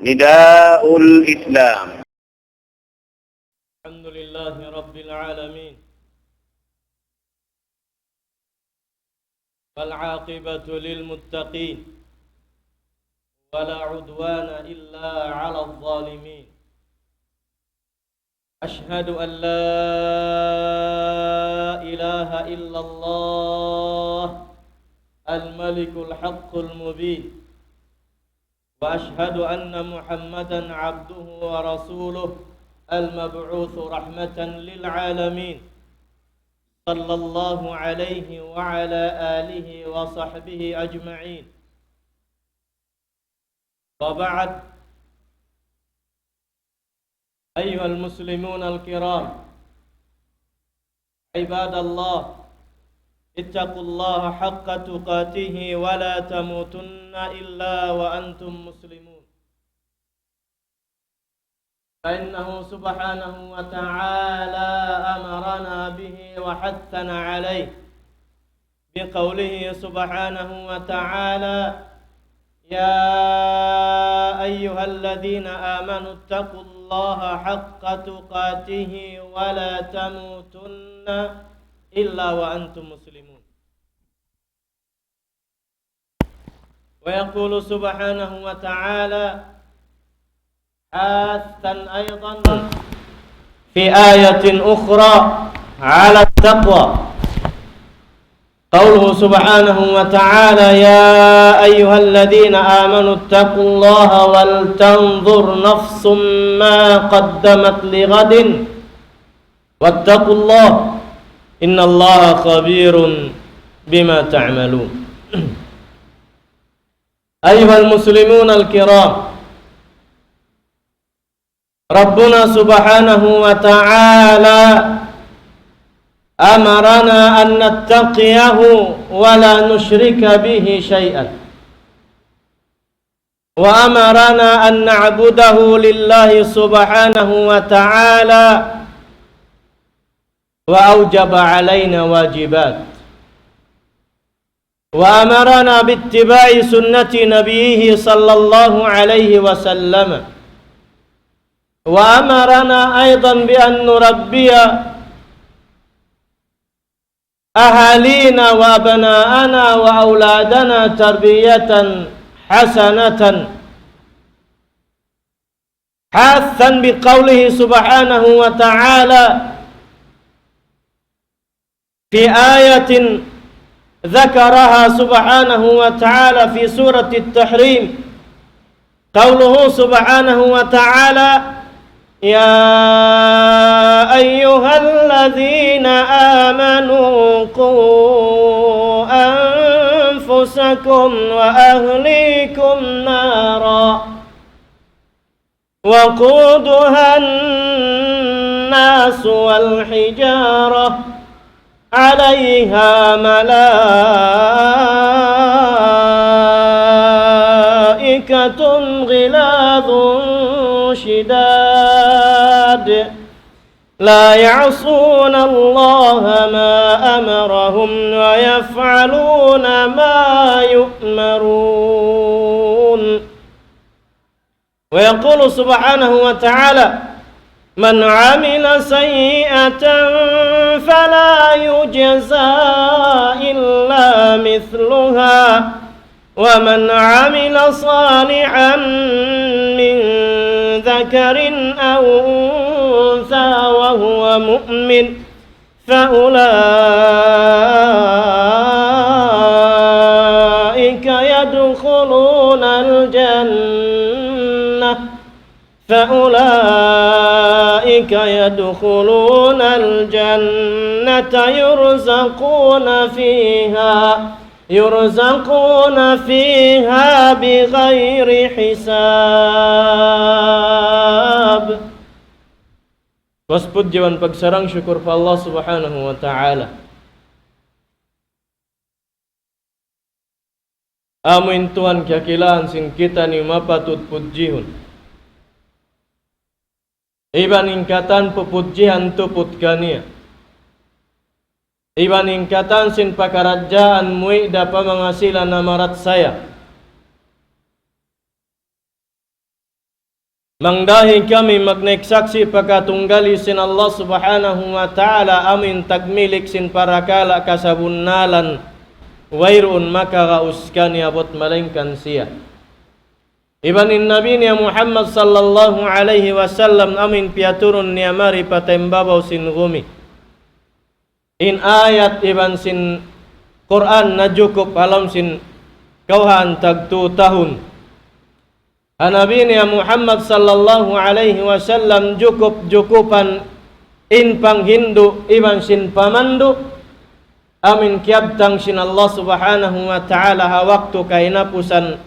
نداء الإسلام. الحمد لله رب العالمين، والعاقبة للمتقين، ولا عدوان إلا على الظالمين. أشهد أن لا إله إلا الله الملك الحق المبين، وأشهد أن محمدًا عبده ورسوله المبعوث رحمة للعالمين، صلى الله عليه وعلى آله وصحبه أجمعين. وبعد، أيها المسلمون الكرام، عباد الله، اتقوا الله حق تقاته ولا تموتن إلا وأنتم مسلمون، فإنه سبحانه وتعالى أمرنا به وحثنا عليه بقوله سبحانه وتعالى: يا أيها الذين آمنوا اتقوا الله حق تقاته ولا تموتن إلا وأنتم مسلمون. ويقول سبحانه وتعالى حاثا أيضا في آية أخرى على التقوى، قوله سبحانه وتعالى: يا أيها الذين آمنوا اتقوا الله ولتنظر نفس ما قدمت لغد واتقوا الله إن الله خبير بما تعملون. أيها المسلمون الكرام، ربنا سبحانه وتعالى أمرنا أن نتقيه ولا نشرك به شيئا، وأمرنا أن نعبده لله سبحانه وتعالى، وأوجب علينا واجبات، وأمرنا باتباع سنة نبيه صلى الله عليه وسلم، وأمرنا أيضا بأن نربي أهالينا وأبناءنا وأولادنا تربية حسنة، حاثا بقوله سبحانه وتعالى في آية ذكرها سبحانه وتعالى في سورة التحريم، قوله سبحانه وتعالى: يا أيها الذين آمنوا قوا أنفسكم وأهليكم نارا وقودها الناس والحجارة عليها ملائكة غلاظ شداد لا يعصون الله ما أمرهم ويفعلون ما يؤمرون. ويقول سبحانه وتعالى: من عمل سيئة فلا يجزى إلا مثلها ومن عمل صالحا من ذكر أو أنثى وهو مؤمن فأولئك يدخلون الجنة يرزقون فيها بغير حساب. Waspujian pagsarang syukur pa Allah subhanahu wa ta'ala. Amin Tuhan kakilaan sing kita ni mapatut pujihun. Ibaningkatan pupujihan tuput kania. Ibaningkatan sin pakarajaan mui dapa mengasilan namarat saya. Mangdahi kami magneksaksi pagkatunggali sin Allah subhanahu wa ta'ala amin tagmilik sin parakala kasabunnalan wairun maka kauskan abot malingkan siya. Ibanin Nabi niya Muhammad sallallahu alaihi wasallam amin piaturun niya mari patembabaw sin gumi. In ayat iban sin Quran na jukup alam sin kauhan tag 2 tahun. Nabi niya Muhammad sallallahu alaihi wasallam jukupan in panghindu iban sin pamandu amin kiabtang sin Allah subhanahu wa ta'ala hawaktu kainapusan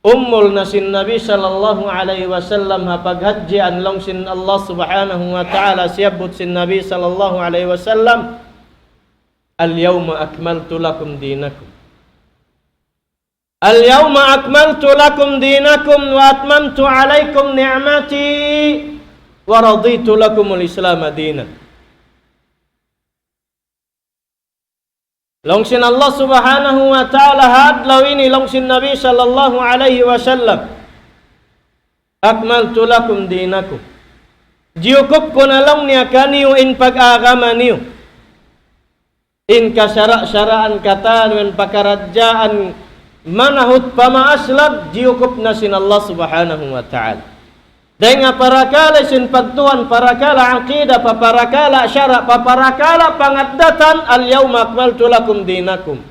ummul na sin Nabi sallallahu alaihi wasallam hapaghaji anlong sin Allah subhanahu wa ta'ala siyabut sin Nabi sallallahu alaihi wasallam al-yawma akmaltu lakum dinakum. Al-yawma akmaltu lakum dinakum wa atmamtu alaikum ni'mati wa raditu lakumul Islam dinan. Longsin Allah subhanahu wa ta'ala hadlaw ini longsin Nabi sallallahu alaihi wasallam. Akmaltu lakum dinakum. Diukup ko na lang niya kaniyo in pag-agama niyo. In kasyara-syaraan katan pakaradjaan manahut pamaaslab diukup na sin Allah subhanahu wa ta'ala. Dahil nga parakala sin pagtuan, parakala aqida, paparakala syara, paparakala pangadatan, al-yawma akmaltu lakum dinakum.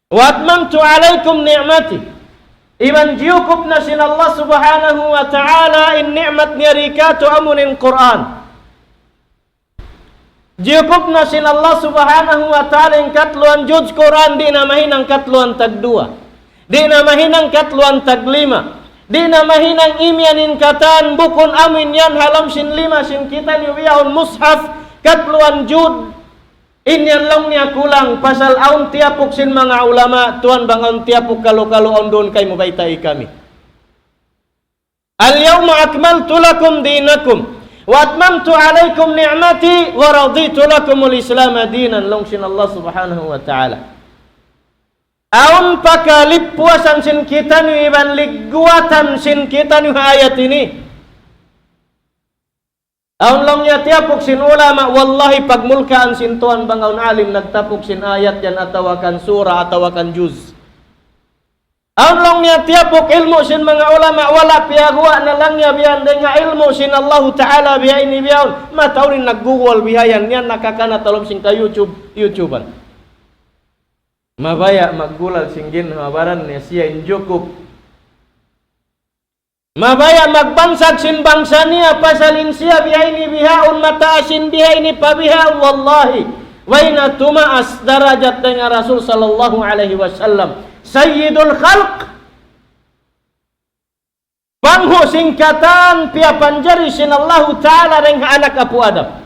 Wa atmamtu alaikum ni'mati. Iban diukup na sin Allah subhanahu wa ta'ala in ni'mat niya rikatu amunin Quran. Diukup na sin Allah subhanahu wa ta'ala yung katluan Judge Quran di na mahinang katluan tag 2. Di na mahinang katluan tag 5. Di na mahinang imyanin katan bukun amin yan halam sin 5 sin kita niwiyahon mushaf katluan Jud. Inyan lang niya kulang pasal aun tiapok sin mga ulama tuan bang aun tiapok kalu-kalu on doon kay mubaytai kami. Al-yawma akmaltu lakum dinakum. Wa atmamtu alaikum ni'mati wa raditu lakumul Islam dinan longsin Allah subhanahu wa ta'ala. Aun pakalippuasan sin kita ni iban ligguatan sin kita ni ayat ini. Aun long niya tiapok sin ulama wallahi pagmulkaan sin tuan bangaun alim nagtapok sin ayat yan atawakan surah atawakan juz. Aun long niya tiapok ilmu sin mga ulama wala piyagwa na lang niya biyan nga ilmu sin Allah Ta'ala biya ini biyaon mataurin nag-google bihayan niyan nakakana talom sin ka YouTubean. Mabaya maggulal singgin mabaran niya siya injukup. Mabaya magbansag sin bangsa niya pasalin siya biya ini bihaon mataasin biya ini pabihaon wallahi. Wayna tumaas darajat dengan Rasul sallallahu alaihi wasallam. Sayyidul Khalq pangho singkatan pia panjari sin Allah Ta'ala ring anak Apu Adam.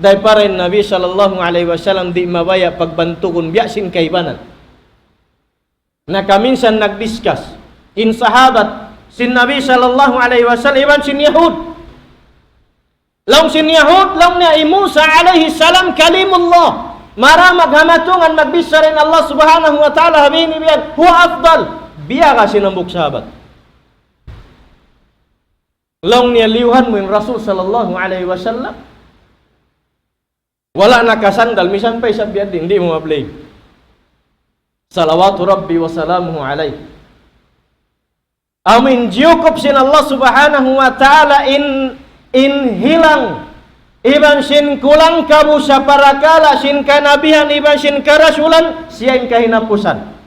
Dahil pa rin Nabi sallallahu alaihi wasallam di mabaya pagbantukon biya sin kaibanan. Na kaminsan nagdiscuss in sahabat sin Nabi sallallahu alaihi wasallam iban sin Yahud. Long sin Yahud long niya Musa alaihi salam kalimullah. Mara maghamatungan magbisa rin Allah subhanahu wa ta'ala habini biyan huwa afdal biya ka sinambuk sahabat long niya liuhan mo yung Rasul sallallahu alaihi wasallam wala nakasandal misan pa isang biyan din hindi mo mablame salawatu rabbi wa salamuhu alaihi amin jiyukop sin Allah subhanahu wa ta'ala in hilang iban sin kulang kamu sa parakala sin kanabihan iban sin karasulan siya kahinapusan.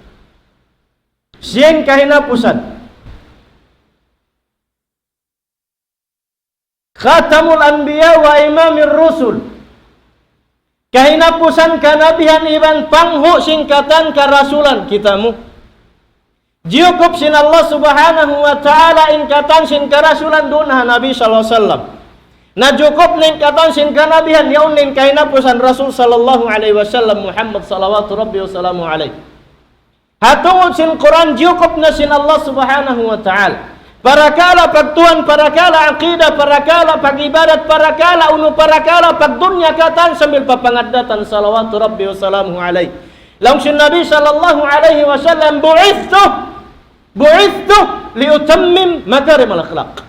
Siya kahinapusan. Khatamul anbiya wa imamir rusul. Kahinapusan kanabihan iban pangho singkatan karasulan kitamu. Diukup sin Allah subhanahu wa ta'ala in katan sin karasulan dunah Nabi sallallahu alaihi wasallam. Na cukup ning katon sin kanabihan yaun ning kahinapusan Rasul sallallahu alaihi wasallam Muhammad salawatu rabbi wa salamu alaihi. Hatungod sin Quran cukup na sin Allah subhanahu wa ta'ala. Parakala pagtuan, parakala aqidah, parakala pagibadat, parakala unu parakala pagdunya katan sambil papangadatan salawatu rabbi wa salamu alaihi. Langsung Nabi sallallahu alaihi wasallam bu'ithu liutammim makarim al-akhlaq.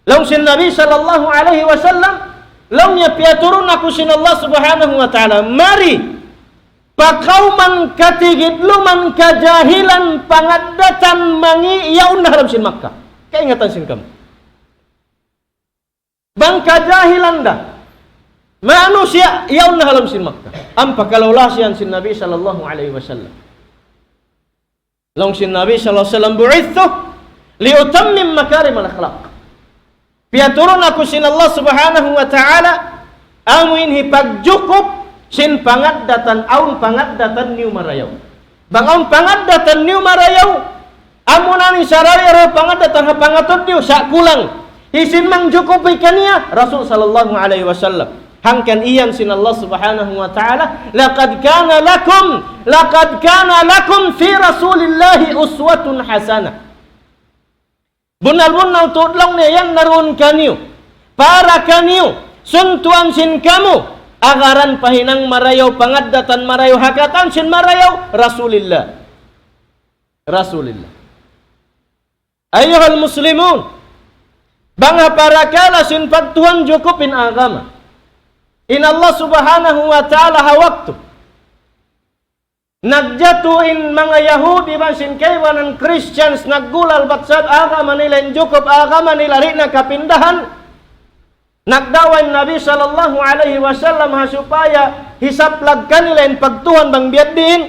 Long sin Nabi sallallahu alaihi wasallam long nya piaturun aku sin Allah subhanahu wa ta'ala, mari pakauman katigidluman kajahilan pangaddatan mangi yaun haram sin Makkah. Kaingatan sin kamu. Bang kajahilan dah. Manusia yaun haram sin Makkah. Ampa kalaulah sian sin Nabi sallallahu alaihi wasallam. Long sin Nabi sallallahu alaihi wasallam bu'ithu liutammim makarim al-akhlaq. Piaturun aku sin Allah subhanahu wa ta'ala amuin hipag cukup sin pangat datan aun pangat datan niu marayaw. Bang aun pangat datan niu marayaw amunani sarari pangat datan hapangaton niu sak kulang. Isin mang cukup ikania Rasul sallallahu alaihi wasallam. Hangkan iyan sin Allah subhanahu wa ta'ala laqad kana lakum fi rasulillahi uswatun hasanah. Bunal-bunal tudlong niya yang narun kaniyo. Para kaniyo. Suntuan sin kamu. Agaran pahinang marayaw. Pangaddatan marayaw. Hakatan sin marayaw. Rasulillah. Ayuhal muslimun. Bangha para kala sin pagtuhan jukupin agama. In Allah subhanahu wa ta'ala hawaktu. Nagjatuin mga Yahudi masin kaywanan Christians naggulal batsat agama nila injukup agama nila rin na kapindahan. Nagdawan Nabi sallallahu alaihi wasallam supaya hisaplag kanila in pagtuhan bang biadin.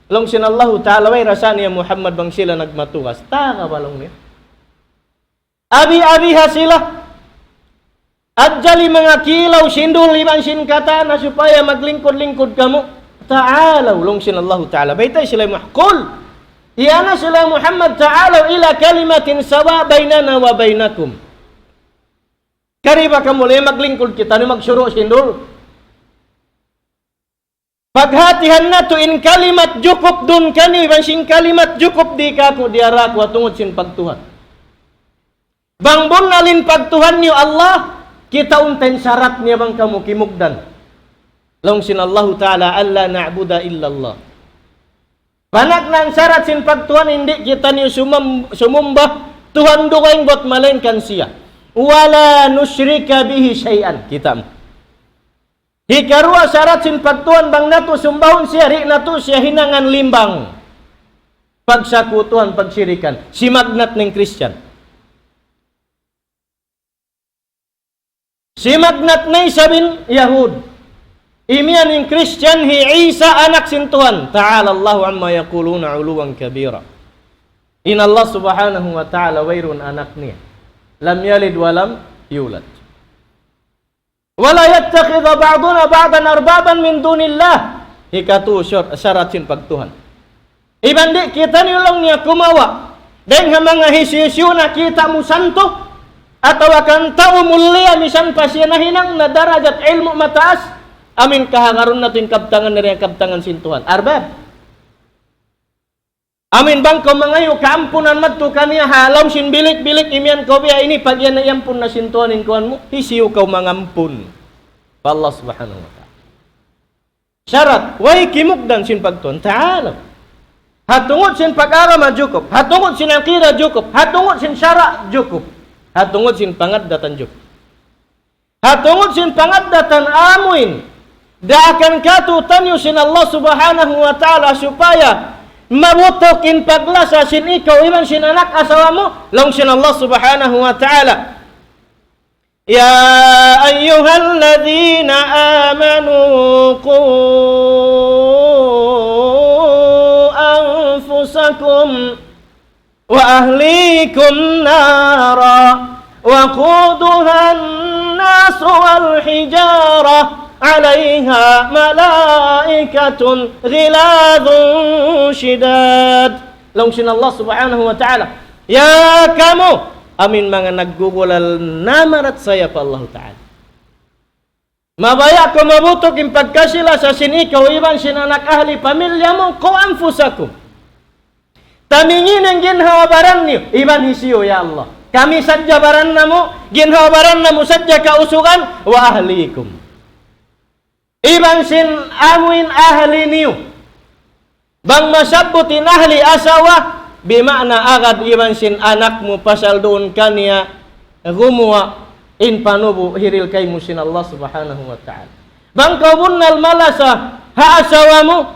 Long sinallahu ta'ala way rasani Muhammad bang sila nagmatukas. Taka balong niya. Abi-abiha sila. Adjali mga kilaw sindul liman sin kata na supaya maglingkod-lingkod kamu. Ta'alaw long sinallahu ta'ala baitay sila mahkul iyana sila Muhammad ta'alaw ila kalimatin sawa bainana wa bainakum. Kariba kamu le maglingkod kita ni magsuro sindul paghatihan na to in kalimat jukup dun kani bansing kalimat jukup di kaku diaraku atungod sin pagtuhan bang bunalin pagtuhan niyo Allah kita unten syarat niya bang kamu kimugdan. Long sin Allah ta'ala alla na'buda illallah. Panak ng syarat sin pagtuhan hindi kita niyo sumumbah Tuhan dukaing bot malainkan siya. Wala nusyrika bihi syai'an. Kita mo. Hikarua syarat sin pagtuhan bang nato sumbahon siya ri nato siya hinangan limbang. Pagsakutuhan pagsyirikan. Si magnat ng Christian. Si magnat ng sabin Yahud. Imian in Christian hi Isa anak sin Tuhan. Ta'ala Allahu amma yaquluna uluwan kabira. In Allah subhanahu wa ta'ala wairun anak niya. Lam yalid walam yulad. Wala yattakhidha ba'duna ba'dan arbaban min dunillah. Hikatu syarat sin pagtuhan. Ibandi kita nilong niya kumawa. Den mga hisisyo na kita mo santo. Ataw akan tao mulia misan pasya na hinang na darajat ilmu mataas. Amin kahangaron natin kabtangan na rin kabtangan sin Tuhan. Arbab. Amin bang kau mangayo kaampunan madto kaniya halam sin bilik-bilik imian kau biya ini pag yan na yampun na sin Tuhan in kuhan mo. Hisiyo kau mangampun. Allah subhanahu wa ta'ala. Syarat. Way kimugdan sin pagtuhan. Ta'ala. Hatungod sin pag-arama jukup. Hatungod sin akira jukup. Hatungod sin syara jukup. Hatungod sin pangaddatan jukup. Hatungod sin pangaddatan amuin. Daakan katutan yun sin Allah subhanahu wa ta'ala supaya mabutokin paglasa sin ikaw iman sin anak asawa mo long sin Allah subhanahu wa ta'ala ya ayyuhalladzina amanu qu anfusakum wa ahlikum nara wa quduhan nasu wal hijarah عليها ملائكة غلاظ شداد long sin Allah subhanahu wa ta'ala ya kamu amin mga naggugulal namarat saya pa Allah ta'ala mabaya ko mabutok yung pagkasila sa sin ikaw iban sin anak ahli pamilya mo ko anfusakum tamingin ang ginhawabaran niyo iban hisiyo ya Allah kami sadya baran na mo ginhawabaran na mo sadya kausugan wa ahlikum iban sin amuin ahli niyo. Bang masabutin ahli asawa, Bimakna agad iban sin anakmu pasal doon kanya gumuwa in panubu hiril kay musin Allah subhanahu wa ta'ala. Bangkaw bunnal malasa haasawamu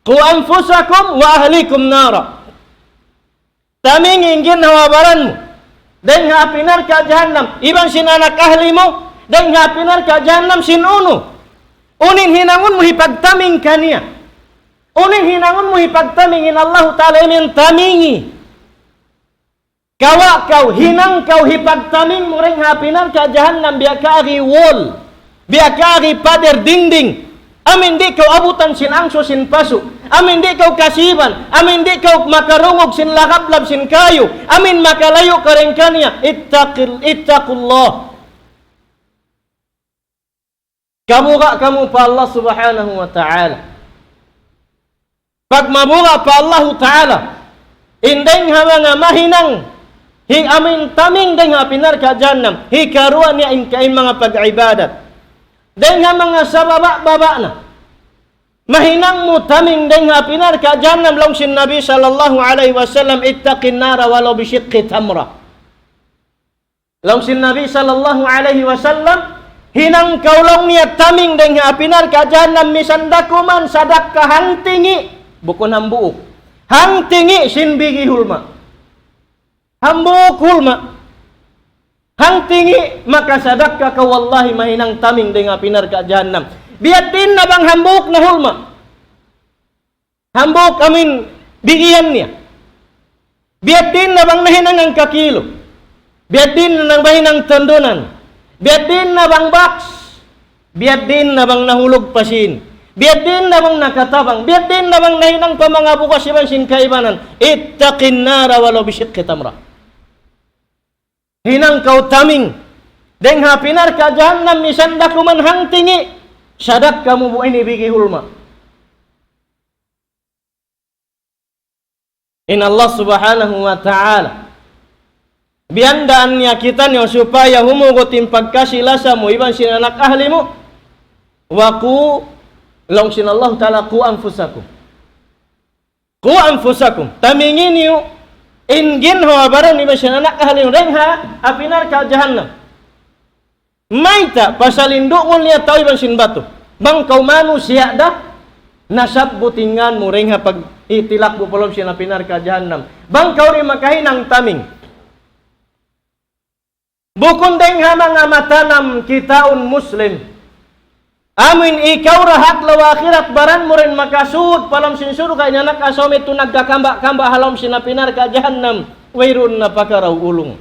ku anfusakum wa ahlikum nara. Taming ingin hawabaranmu dan hapinar ka jahannam iban sin anak ahlimu dan hapinar ka jahannam sin unu. Unin hinangun mo hipagtaming kaniya. Unin hinangun mo hipagtamingin Allah Ta'ala imin tamingi. Kawa kau hinang kau hipagtaming mo ring hapinan ka jahannam biya kaari wall. Biya kaari pader dinding. Amin di kau abutan sin angso sin pasu. Amin di kau kasiban. Amin di kau makarungog sin lakablab sin kayu. Amin makalayo kareng kanya. Ittaqullah. Kamu pa Allah Subhanahu wa Ta'ala. Pag mabuga pa Allah Ta'ala, indeng nga mahinang, hi amin taming deng nga pinar ka jannam, hi karuan niya kain mga pag-ibadat. Deng nga mga sababa-baba na, mahinang mo taming deng nga pinar ka jannam, long sin Nabi sallallahu alaihi wasallam, ittaqin nara walau bisyikki tamra. Long sin Nabi sallallahu alaihi wasallam, hinang kaulong niya taming deng nga pinar ka jannam, misandakuman sadak kahantingi, bukon hambuuk. Hang tingi sinbigi hulma. Hambuuk hulma. Hang tingi makasadak ka wallahi mahinang taming dengan pinar ka jahannam. Biat din na bang hambuuk na hulma. Hambuuk amin bigiyan niya. Biat din na bang nahinang ang kakilo. Biat din na mahinang tandunan. Biat din na bang box. Biat din na bang nahulog pasin. Biar din na bang nakatabang, biar din na bang nahinang pa mga bukas iban sin kaibanan, ittaqin nara walau bisyikki tamra. Hinang kau taming, deng hapinar ka jahannam misanda kuman hang tingi, sadak kamu bu ini bigi hulma. In Allah Subhanahu wa Ta'ala biandaan niya kita niyo supaya humugotin pagkasilasa mo iban sin anak ahlimu, waku long sin Allah Ta'ala ku anfusakum. Ku anfusakum. Tamingin niyo ingin hawabaran ni masyan anak ahli rengha apinar ka jahannam. Maita pasalindo mo niya tao iban sin batu. Bang kau manusia dah nasab butingan mo rengha pag itilak mo polom sin apinar ka jahannam. Bang kau rin makahinang taming. Bukun deng mga matanam kitaun muslim. Amin ikaw rahat lawa akhirat baran mo rin makasud palam sin surga nya nak asome tu nagkakamba-kamba halom sinapinar ka jahannam wairun na pakaraw ulung.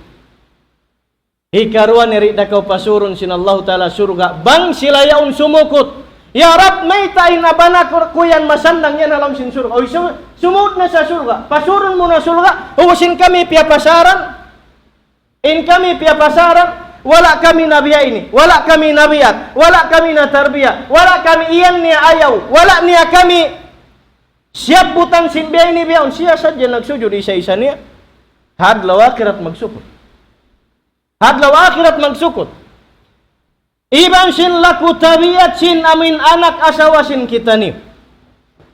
Ikaruan iri dakaw pasurun sin Allah Ta'ala surga bang sila yaun sumukot. Ya Rab may tayo na bana kuyan masandang yan halom sin surga. Oy sumut na sa surga. Pasurun mo na surga. Uwasin kami pia pasaran. In kami pia pasaran. Wala kami nabiya ini, wala kami nabiyat, wala kami na tarbiyah, wala kami iyan niya ayaw, wala niya kami siap butang sinbiyay ni biyaon, siya sadya nagsujud isa-isa niya. Hadlaw akhirat magsukot. Hadlaw akhirat magsukot. Iban sin laku tabiyat sin amin anak asawa sin kita ni.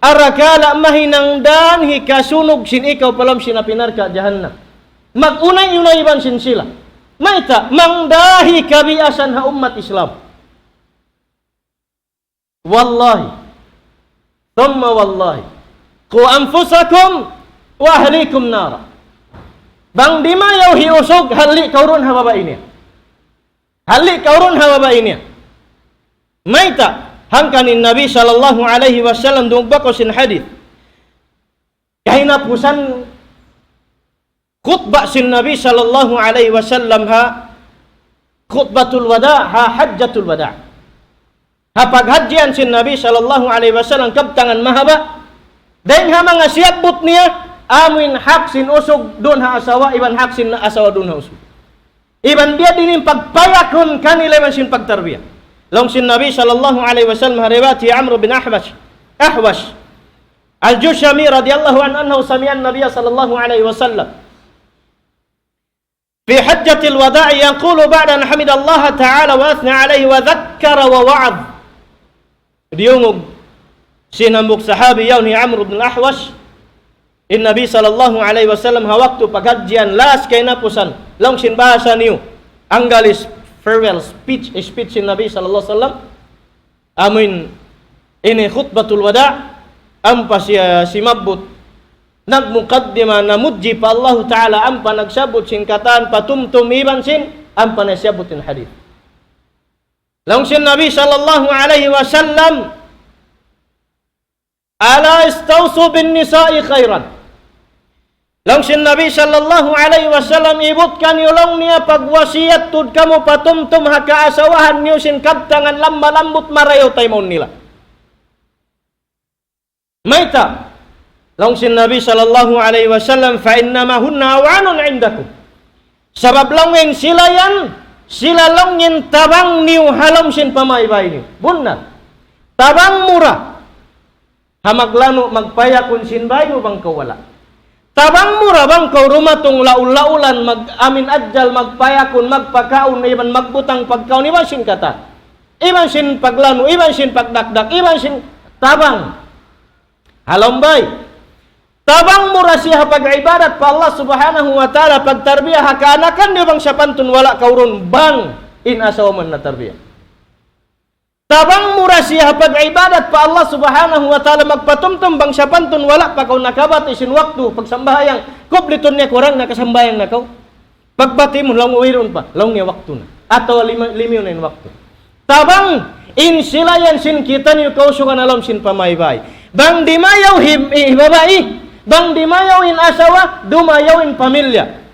Arakala mahinang dan hikasunog sin ikaw palam sinapinar ka jahannam. Magunay-unay iban sin sila. Maita mangdahi kabiasan ha umat Islam. Wallahi, thumma wallahi, ku anfusakum wa ahlikum nara. Bang di mayaw hiusog hali kaurun ha baba ini. Hali kaurun ha baba ini. Maita hangkanin Nabi sallallahu alaihi wasallam dugbako sin hadith. Kahina pusan khutbah sin Nabi sallallahu alaihi wasallam ha khutbatul wada ha hajjatul wada. Ha paghajian sin Nabi sallallahu alaihi wasallam kabtangan mahaba den ha mga siapbut niya amin hak sin usog don ha asawa iban hak sin asawa don ha usog. Iban dia dinin pagpayakon kanila man sin pagtarbiyah. Long sin Nabi sallallahu alaihi wasallam riwayat Amr bin Ahwash Al-Jushami radhiyallahu anhu sami'a an-nabiy sallallahu alaihi wasallam في حجة الوداع يقول بعد أن حمد الله تعالى وأثنى عليه وذكر ووعظ. Diungog sinambuk sahabi yaun ni Amr bin Ahwash in Nabi sallallahu alaihi wasallam hawaktu paghajian last kay napusan long sin bahasa niyo ang galis farewell speech in Nabi sallallahu alaihi wasallam amin ini khutbatul wada ampa siya si mabut nagmuqaddima namudji pa Allah Ta'ala ampa nagsabot sin kataan patumtum iban sin ampa nasyabutin hadith long sin Nabi sallallahu alaihi wasallam ala istawsu bin nisa'i khairan long sin Nabi sallallahu alaihi wasallam ibut kan yulong niya pagwasiyat tud kamu patumtum hakaasawahan niyo sin kadtangan lambut marayo taymon nila maita long sin Nabi sallallahu alaihi wasallam fa innama hunna awanun indakum sabab longin sila longin tabang niyo halom sin pamaybay niyo bunna tabang mura hamaglano magpayakon sin bayo bang kawala tabang mura bang kau rumatong laul-laulan mag-amin adjal magpayakon magpakaon iban magbutang pagkaon iban sin kata iban sin paglano iban sin pagdakdak iban sin tabang halombay tabang mura siya pag-ibadat pa Allah subhanahu wa ta'ala pagtarbiyah hakaanakan niyo bang sapantun wala kauron bang inasawaman na tarbiyah tabang mura siya pag-ibadat pa Allah subhanahu wa ta'ala magpatumtum bang sapantun wala pa kau nakabat isin waktu pagsambayang kubliton niya kurang nakasambayang na kau pagbati mo lang uwiron pa lang niya waktu na ato limiyon na waktu tabang insilayan sin kita niyo kausukan alam sin pamaybay bang dimayaw babae bang dimayaw in asawa dumayaw in pamilya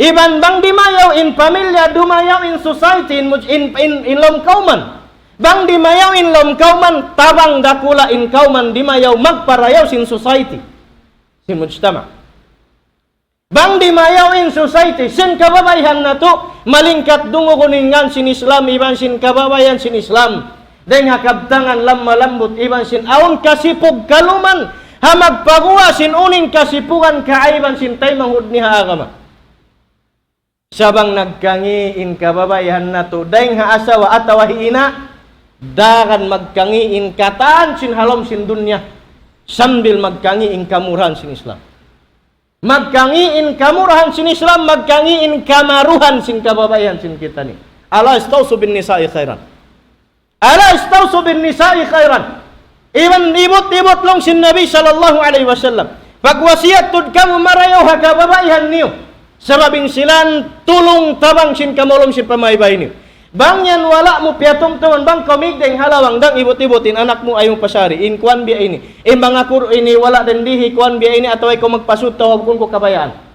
iban bang dimayaw in pamilya dumayaw in society in lomkauman bang dimayaw in lomkauman tabang dakula in kauman dimayaw magparayaw sin society sin mujtama bang dimayaw in society sin kababayan na to malingkat dungo kuningan sin Islam iban sin kababayan sin Islam deng hakabtangan lammalambot iban sin aun kasipog kaluman hamagpaguwa sin uning kasipugan kaaiban sin tay manghud ni haagama sabang nagkangiin kababayan na to deng haasawa atawa hiina dagan magkangiin kataan sin halom sin dunya sambil magkangiin kamurahan sin Islam magkangiin kamurahan sin Islam magkangiin kamaruhan sin kababayan sin kita ni ala istawsu bin nisa'i khairan ala istawsu bin nisa'i khairan iban ibot long sin Nabi sallallahu alaihi wasallam pagwasiyat tud kamu marayo hakababayan niyo sababing silan tulong tabang sin kamolom sin pamaybay niyo bang yan wala mo piatong tuman bang komigdeng halawang dang ibot-ibotin anak mo ayong pasari in kuan biya ini in mga kuro ini wala den dihi kuan biya ini ataway ko magpasud tawag kun ko kabayaan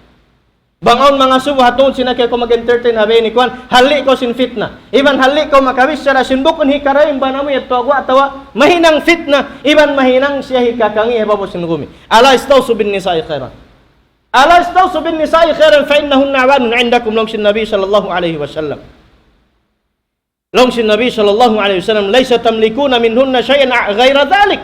bangon mga subo hatong sinakay ko mag-entertain habe ni kuan hali ko sin fitna iban hali ko makawis sara sin bukon hikarayin ba namo yato ako atawa mahinang fitna iban mahinang siya hikakangi hebabo sin gumi ala istawsu bin nisa'i khairan ala istawsu bin nisa'i khairan fa innahunna awanun indakum long sin Nabi sallallahu alaihi wasallam long sin Nabi sallallahu alaihi wasallam laysa tamlikuna minhunna shay'an ghaira dhalik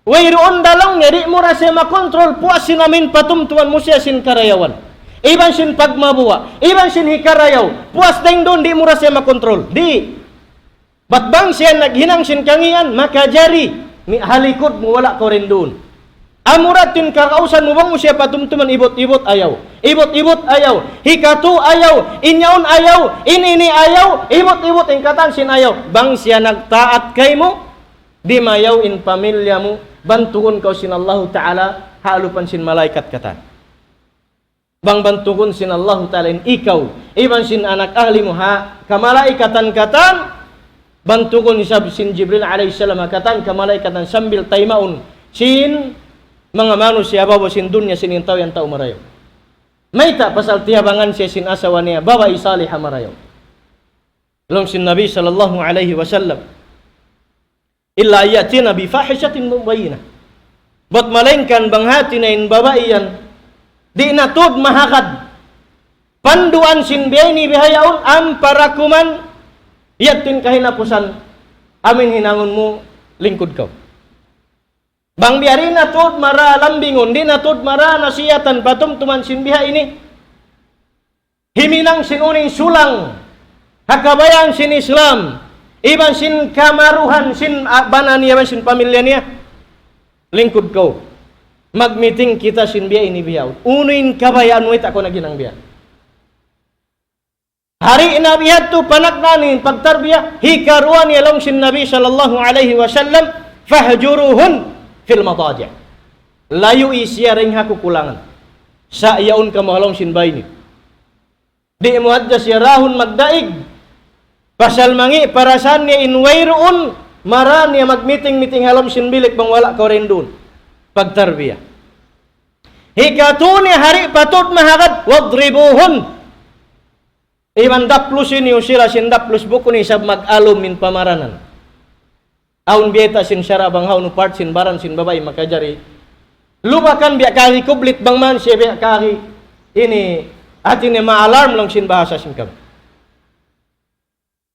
wayroon dalong ngeri mo ra siya makontrol puasin namin patumtuan mo siya sin karayawan iban sin pagmabuwa iban sin hikarayaw puas ding doon di mo ra siya makontrol di batbang siya naghinang sin kangian makajari ni halikod mo wala ko rin doon amuratin kakausan mo bang mo siya patumtuman ibot-ibot ayaw ibot-ibot ayaw hikatu ayaw inyaon ayaw inini ayaw ibot-ibot ingkatan sin ayaw bang siya nagtaat kay mo di mayaw in pamilya mo bantugon kau sin Allah Ta'ala halupan sin malaikat katan bang bantugon sin Allah Ta'ala in ikaw iban sin anak ahli mo ha kamalaikatan katan bantugon isab sin Jibril alaihi salam katan kamalaikatan sambil taymaun sin mga manusia bawa sin dunya sin intaw yang tao marayo maita pasal tiyabangan siya sin asawa niya babae salihah marayo long sin Nabi sallallahu alaihi wasallam illa yatina bi fahishatin mubayyinah bat malainkan banghati na in babae yan di natud mahakad panduan sin biyani bihayaon am parakuman yatin kahinapusan amin hinangon mo lingkod ka bang biari natud mara lambingon di natud mara nasiyatan patumtuman sin biha ini himinang sin uning sulang hakabayan sin Islam iban sin kamaruhan sin banan niya sin pamilya niya lingkod ka Mag-meeting kita sin biya ini biyaw. Unuin kabayaan mo ako na ginang biya. Hari na biya to panak nanin pagtarbiya hikaruan yalong sin Nabi sallallahu alaihi wasallam fahjuruhun fil madaji'. Layo isya ring hakukulangan. Sa iyaon ka mahalong sin bayni. Di mo adja siya rahon magdaig. Pasal mangi parasan niya inwayroon maran niya mag-meeting halom sin bilik bang wala ko rin doon. Pagtarbiya. Hikatuni hari patut mahagad wadribuhun. Iman daplusin niyo sila sin daplus buko ni sab mag-alom min pamaranan. Aun bieta sin syara bang haun part sin baran sin babay makajari. Lubakan biya kari kublit bang man siya biya kari ini atin ni ma-alarm lang sin bahasa sin kam.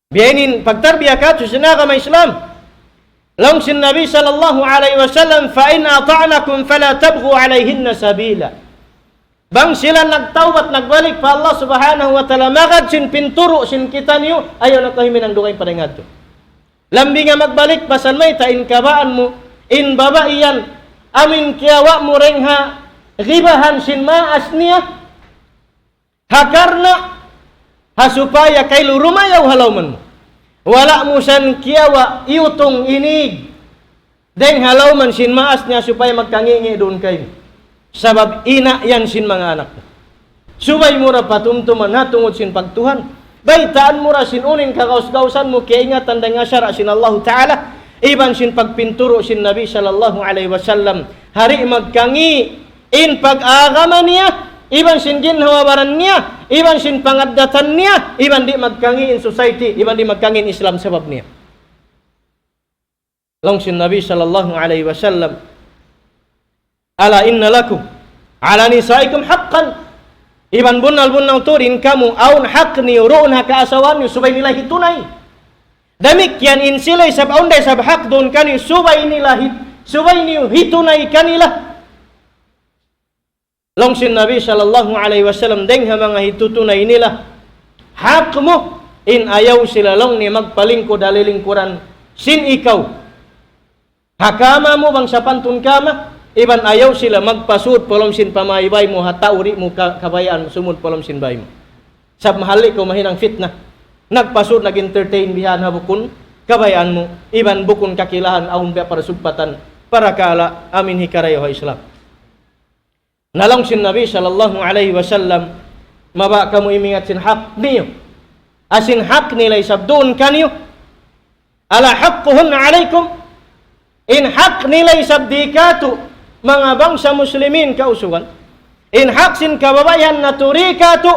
Biyainin pagtarbiya ka susina ka may Islam. Lang sin Nabi sallallahu alaihi wasallam fa in ata'nakum fala tabghu alaihinna sabila. Bang sila nagtawbat nagbalik pa Allah subhanahu wa ta'ala magad sin pinturo sin kita niyo ayaw na kahimin ang dugay paringad to. Lambi nga magbalik pasal may tain kabaan mo in babaiyan amin kiyawa mo rengha gibahan sin maas niya hakarna hasupaya kay lurumayaw halawman mo. Wala mo san kiyawa iutong inig deng halawman sin maas niya supaya magkangingi doon kayo. Sabab ina yan sin mga anak. Subay mo ra patumtuman na tungod sin pagtuhan. Baytaan mo ra sin unin kakaus-kausan mo kaya ingatan da nga syara sin Allah Ta'ala. Iban sin pagpinturo sin Nabi sallallahu alaihi wasallam. Hari magkangi in pag-agama niya. Iban sin ginhawabaran niya. Iban sin pangadatan niya. Iban di magkangi in society. Iban di magkangi in Islam sabab niya. Long sin Nabi sallallahu alaihi wasallam. Ala inna lakum ala nisaikum haqqan. Iban bunal turin kamu aun hak ni uruun haka asawan ni subay nila hitunay. Demikian in sila sab aunday sab hak doon kani subay nila subay ni hitunay kanila. Long sin Nabi sallallahu alaihi wasallam deng ha mga hitutunay nila. Hak mo in ayaw sila long ni magpalingkod dalilingkuran sin ikaw. Hakama mo bang sa pantun kama iban ayaw sila magpasud polom sin pamaybay mo hatauri mo kabayaan sumud polom sin bay mo. Sab mahali ko mahinang fitna. Nagpasud nag-entertain bihan habukon kabayaan mo iban bukon kakilahan aun biya para subpatan para kala amin hikarayo ha Islam. Nalong sin Nabi sallallahu alaihi wasallam maba kamo imingat sin hak niyo. Asin hak nila isabdun kaniyo. Ala haqquhun alaikum. In hak nila isabdikatu mga bangsa muslimin kausugan in haksin kababayan na turika to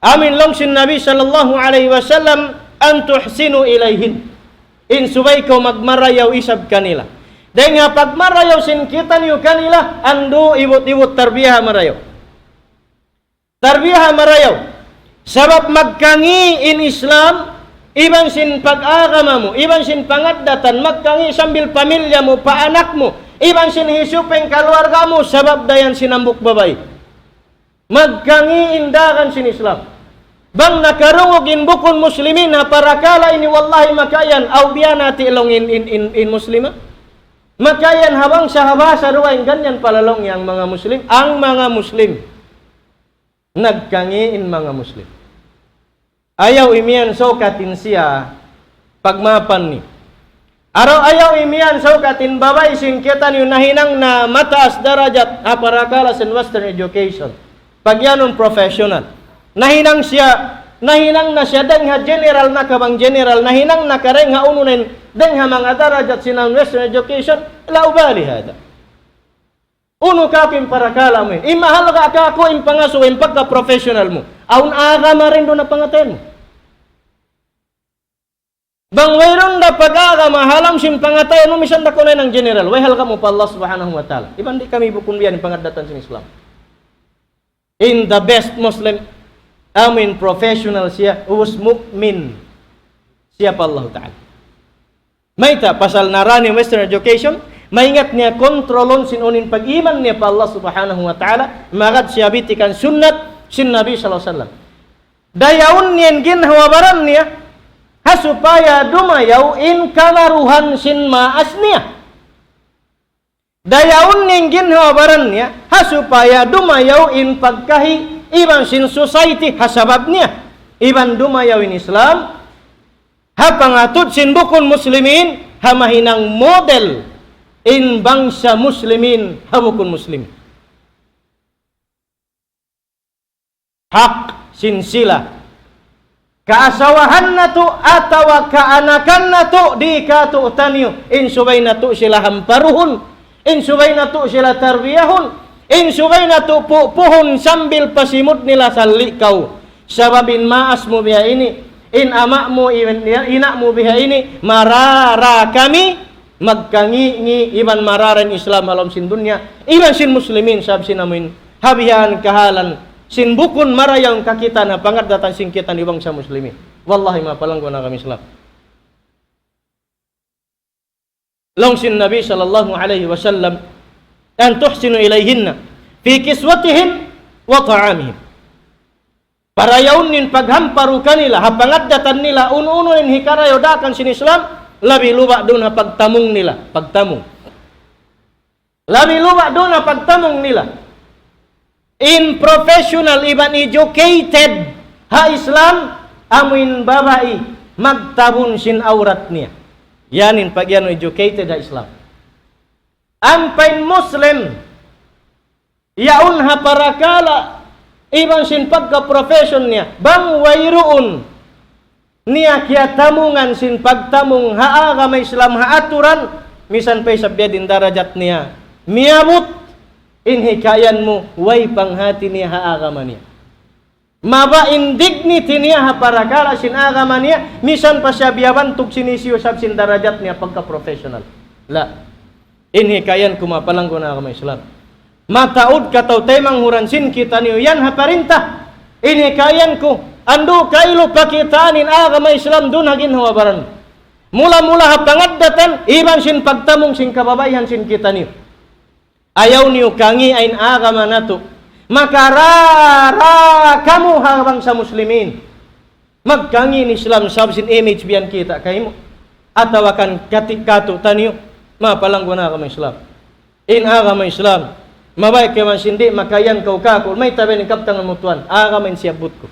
amin long sin Nabi sallallahu alaihi wasallam an tuhsinu ilayhin in subay ko magmarayaw isab kanila dahil nga pagmarayaw sin kita niyo kanila ando iwot tarbiyaha marayaw sabab magkangi in Islam iban sin pag-agama mo iban sin pangaddatan magkangi sambil pamilya mo paanak mo iban sin hisupeng kaluarga mo sabab dayan sinambuk babay. Magkangi indakan sin Islam. Bang nakarungog in bukon muslimin na parakala ini wallahi makayan aw biyanati ilong in muslima. Makayan habang sa habasa ruwain ganyan palalong yang mga muslim. Ang mga muslim nagkangi in mga muslim. Ayaw imiyan so katin siya pagmapan ni. Araw ayaw imiyan so katin babay sin kita niyo nahinang na mataas darajat aparakala sin western education. Pagyanon professional. Nahinang na siya deng ha general na kabang general nahinang na kareng ha ununin deng ha mga darajat sin western education la ubali hada. Uno ka kim parakala mo. Imahal ka ako im pangaso im pagka professional mo. Aun agama rin do na pangaten mo. Bang mayroon na pag-agama halam sin pangatayan mo misan da kunay ng general. Way halka mo pa Allah subhanahu wa ta'ala. Iban di kami bukun biyan pangadatan sin Islam. In the best Muslim professional siya was mu'min siya pa Allah ta'ala. Mayta pasal narani western education maingat niya kontrolon sin unin pag-iman niya pa Allah subhanahu wa ta'ala magad siya bitikan sunnat sin Nabi sallallahu alaihi wasallam. Dayaon niyan ginhawabaran niya supaya dumayaw in kalaruhan sin maas niya. Dayaon ning ginhawaran niya, supaya dumayaw in pagkahi, iban sin society, hasabab niya. Iban dumayaw in Islam, pangatod sin bukon muslimin, mahinang model in bangsa muslimin, bukon muslimin. Hak sin sila. Kaasawahan na to atawa kaanakan na to di ka to tanyo. Insubay na to sila hamparuhon. Insubay na to sila tarbiyahon. Insubay na to puhon sambil pasimut nila sa likaw. Sababin maas mo biha ini. In ama mo, ina mo biha ini. Marara kami. Magkangi iban mararan Islam alam sin dunya. Iban sin muslimin sab sinamin. Habihan kahalan. Sin bukun marayang kakita na pangadatan sin kita ni bangsa muslimin. Wallahi mapalanggo na kami Islam. Long sin Nabi sallallahu alaihi wasallam an tuhsinu ilayhinna fi kiswatihim wa ta'amihim. Parayaw nin paghamparu kanila, hapangadatan nila uno-uno nin hikarayo dakan sin Islam, labi luba doon na pagtamong nila, pagtamong. Labi luba doon na pagtamong nila. In professional, even educated, Islam, amuin babae, magtabon sin aurat niya. Yanin pag yan educated Islam. Ampain Muslim, yaun parakala, even sin pagka-profession niya, bang wayroon niya kaya tamungan sin pagtamong haaga may Islam haaturan, misan pa'y sabya din darajat niya, miyabot, inhikayan mo, way panghati niya haagama niya. Maba indignity niya parakala sin agama niya, misan pa siya biyabantog sinisyo sab sin darajat niya pagka-professional. La. Inhikayan ko mapalanggo na agama Islam. Mataod kataw tay manghuran sin kita niyo yan haparinta. Inhikayan ko, ando kailo pakitanin agama Islam dun hagin hawabaran. Mula-mula hapangadatan, iban sin pagtamong sin kababayan sin kita niyo. Ayaw niyo kangi ain agama nato. Makarara kamu habang sa muslimin. Magkangi ni Islam sabsin image biyan kita kayo mo. Atawakan katikato taniyo. Mapalanggo na agama Islam. In agama Islam. Mabay kaya man sindi makayan kau kako. May tabi ni kaptangan mutuan. Agamin siyabot ko.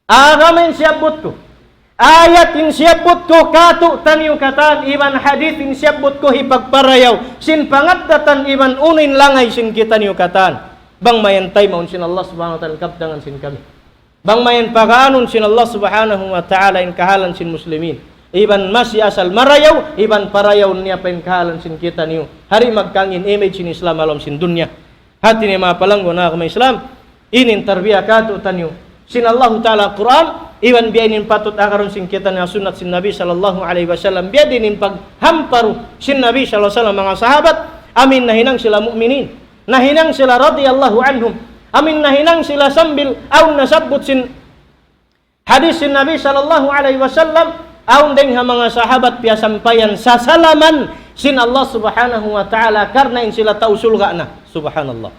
Agamin siyabot ko. Ayat in siyabot ko kato taniyo katan iban hadith in siyabot ko hipagparayaw sin pangadatan iban unin langay sin kita niyo katan bang mayantay maun sin Allah subhanahu wa ta'ala kapdangan sin kami bang mayan pagaanon sin Allah subhanahu wa ta'ala in kahalan sin muslimin iban masih asal marayaw iban parayaw niya pa in kahalan sin kita niyo hari magkangin image sin Islam alam sin dunya hati ni mapalanggo na kami Islam inin tarbiya kato taniyo sin Allah ta'ala Quran iwan biyainin patut akaron sin kita na sunat sin Nabi sallallahu alaihi wasallam biyainin paghamparu sin Nabi sallallahu alaihi wasallam mga sahabat amin nahinang sila mu'minin nahinang sila radhiyallahu anhum amin nahinang sila sambil aw nasabbut sin hadis sin Nabi sallallahu alaihi wasallam aw ding mga sahabat piya sampayan sa salaman sin Allah subhanahu wa ta'ala karna in sila tausul na subhanallah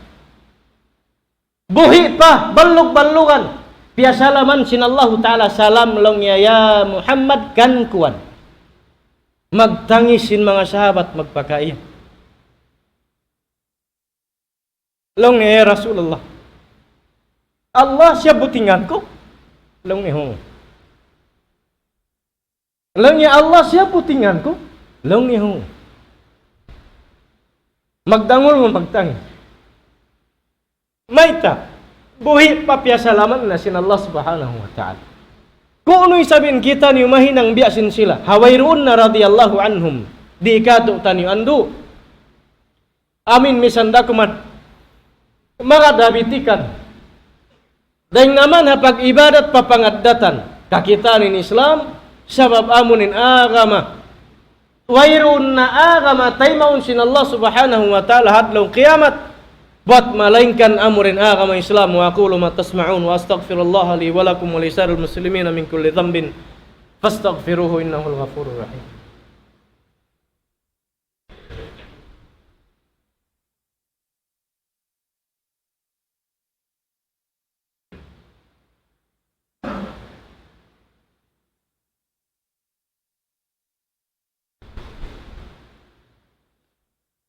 buhi pa balug-balugan Pia salaman sin Allah Ta'ala salam long ya Muhammad kan kuan. Magtangis sin mga sahabat magpakain. Long ya Rasulullah. Allah siya butingan ko. Long ya hong. Long ya Allah siya butingan ko. Long ya hong. Magdangol mo magtangis. Maita. Buhi papiasalaman na sin Allah subhanahu wa ta'ala. Kung ano'y sabihin kita niyo mahinang biyasin sila. Hawayroon na radiyallahu anhum. Di ikato taniyo ando. Amin misanda kumat. Maradabitikan. Dahil naman hapag ibadat papangadatan. Kakitanin Islam. Sabab amunin agama. Wayroon na agama. Taymaun sin Allah subhanahu wa ta'ala hadlaw kiamat. Buat malainkan amurin agama Islam wa aqulu ma tasma'un wa astaghfirullah li wa lakum wa lisa'iril muslimina min kulli dhanbin fastaghfiruhu innahul ghafurur rahim.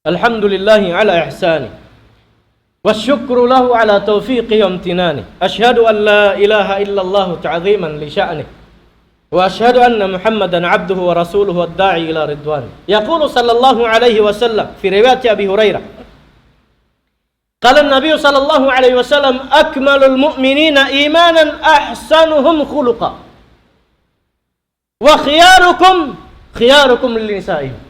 Alhamdulillahi ala ihsani. Wasyukru lahu ala taufiqi wa amtinani. Ashhadu an la ilaha illallah ta'ziman li sya'ni. Wa ashhadu anna Muhammadan 'abduhu wa rasuluhu ad-da'i ila ridwan. Yaqulu sallallahu alaihi wasallam fi riwayat Abi Hurairah. Qala an-nabiy sallallahu alaihi wasallam akmalul mu'minina imanan ahsanuhum khuluqa. Wa khiyarukum lil nisa'ihim.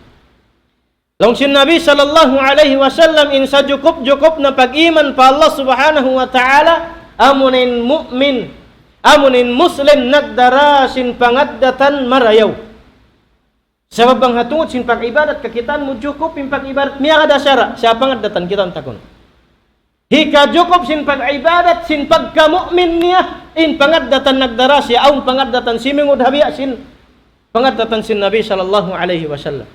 Longsin Nabi sallallahu alaihi wasallam insa cukup na pag-iman pa Allah subhanahu wa ta'ala amunin mu'min, amunin muslim nagdara sin pangaddatan marayaw. Sabab bang hatungod sin pag-ibadat kakitaan mo cukup in pag-ibadat miya kada syara siya pangaddatan kita takon. Hika cukup sin pag-ibadat sin pagka-mu'min niya in pangaddatan nagdara siya aun pangaddatan simingud habiya sin pangaddatan sin Nabi sallallahu alaihi wasallam.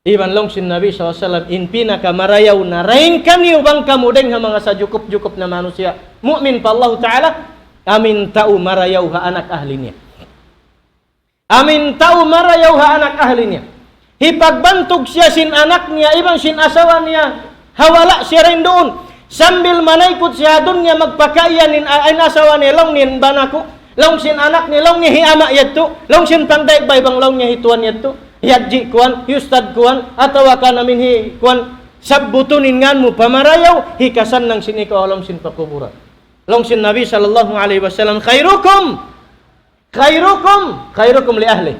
Iban long sin Nabi SAW in pinaka marayaw na rain kaniyo bang kamudeng ha mga sa jukup na manusia mu'min pa Allah Ta'ala amin tau marayaw ha anak ahli niya. Amin tau marayaw ha anak ahli niya. Hipagbantog siya sin anak niya ibang sin asawa niya hawala siya rin doon. Sambil manaykot siya doon niya magpakaiyan in asawa niya long nin banako long sin anak niya long niya hiama yato long sin pangdaig baybang long niya hituan yato. Yadji kuan, yustad kuan, atawa ka namin hi kuan, sabbutunin ngan mo pamarayaw, hikasan ng sinikaw alam sin pakuburan. Long sin Nabi sallallahu alaihi wasallam, khairukum li ahli.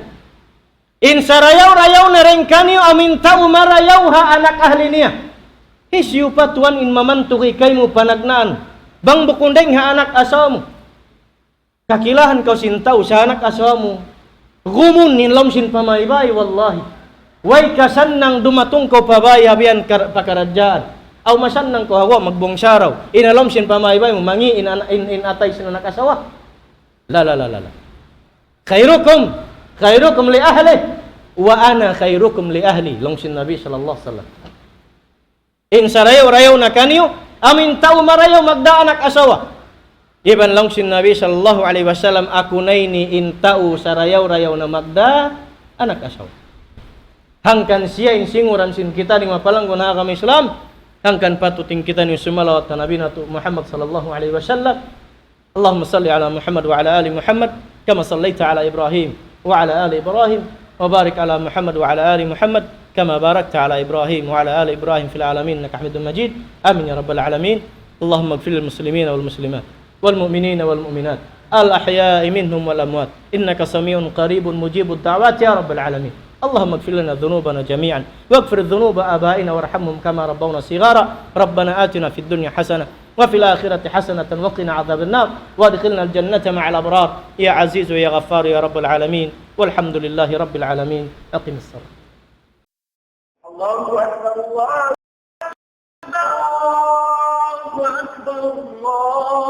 In sarayaw-rayaw na rin kanyo, amin tao marayaw ha anak ahli niya. Hisyu patuan in mamantuki kay mo panagnaan, bang bukundeng ha anak asawa mo. Kakilahan kau sintaw sa anak asawa mo, gumun nilam sin pamaybay wallahi. Way kasan nang dumatong ko pabay habian pakaradjaan. Aw masan nang ko hawa magbongsyaraw. Inalam sin pamaybay mo mangi in atay sin anak asawa. La. Khairukum li ahli wa ana khairukum li ahli. Long sin Nabi sallallahu alaihi wasallam. In sarayaw na kaniyo amin tao marayaw magda anak asawa. Iban lang sin Nabi sallallahu alaihi wasallam akunay ni intau sarayaw-rayaw na magda anak asaw. Hangkan siya in singuran sin kita ni mapalanggo na kami Islam, hangkan patuting kita ni sumalawat na Nabi nato Muhammad sallallahu alaihi wasallam. Allahumma salli ala Muhammad wa ala ali Muhammad kama sallaita ala Ibrahim wa ala ali Ibrahim wa barik ala Muhammad wa ala ali Muhammad kama barakta ala Ibrahim wa ala ali Ibrahim fil alamin innaka Hamidum Majid. Amin ya rabbal alamin. Allahumma ighfir lil muslimina wal muslimat والمؤمنين والمؤمنات الأحياء منهم والأموات إنك سميع قريب مجيب الدعوات يا رب العالمين. اللهم اغفر لنا ذنوبنا جميعا واغفر ذنوب آبائنا وارحمهم كما ربونا صغارا. ربنا آتنا في الدنيا حسنة وفي الآخرة حسنة وقنا عذاب النار وادخلنا الجنة مع الأبرار يا عزيز يا غفار يا رب العالمين والحمد لله رب العالمين. أقم الصلاة. الله أكبر الله أكبر الله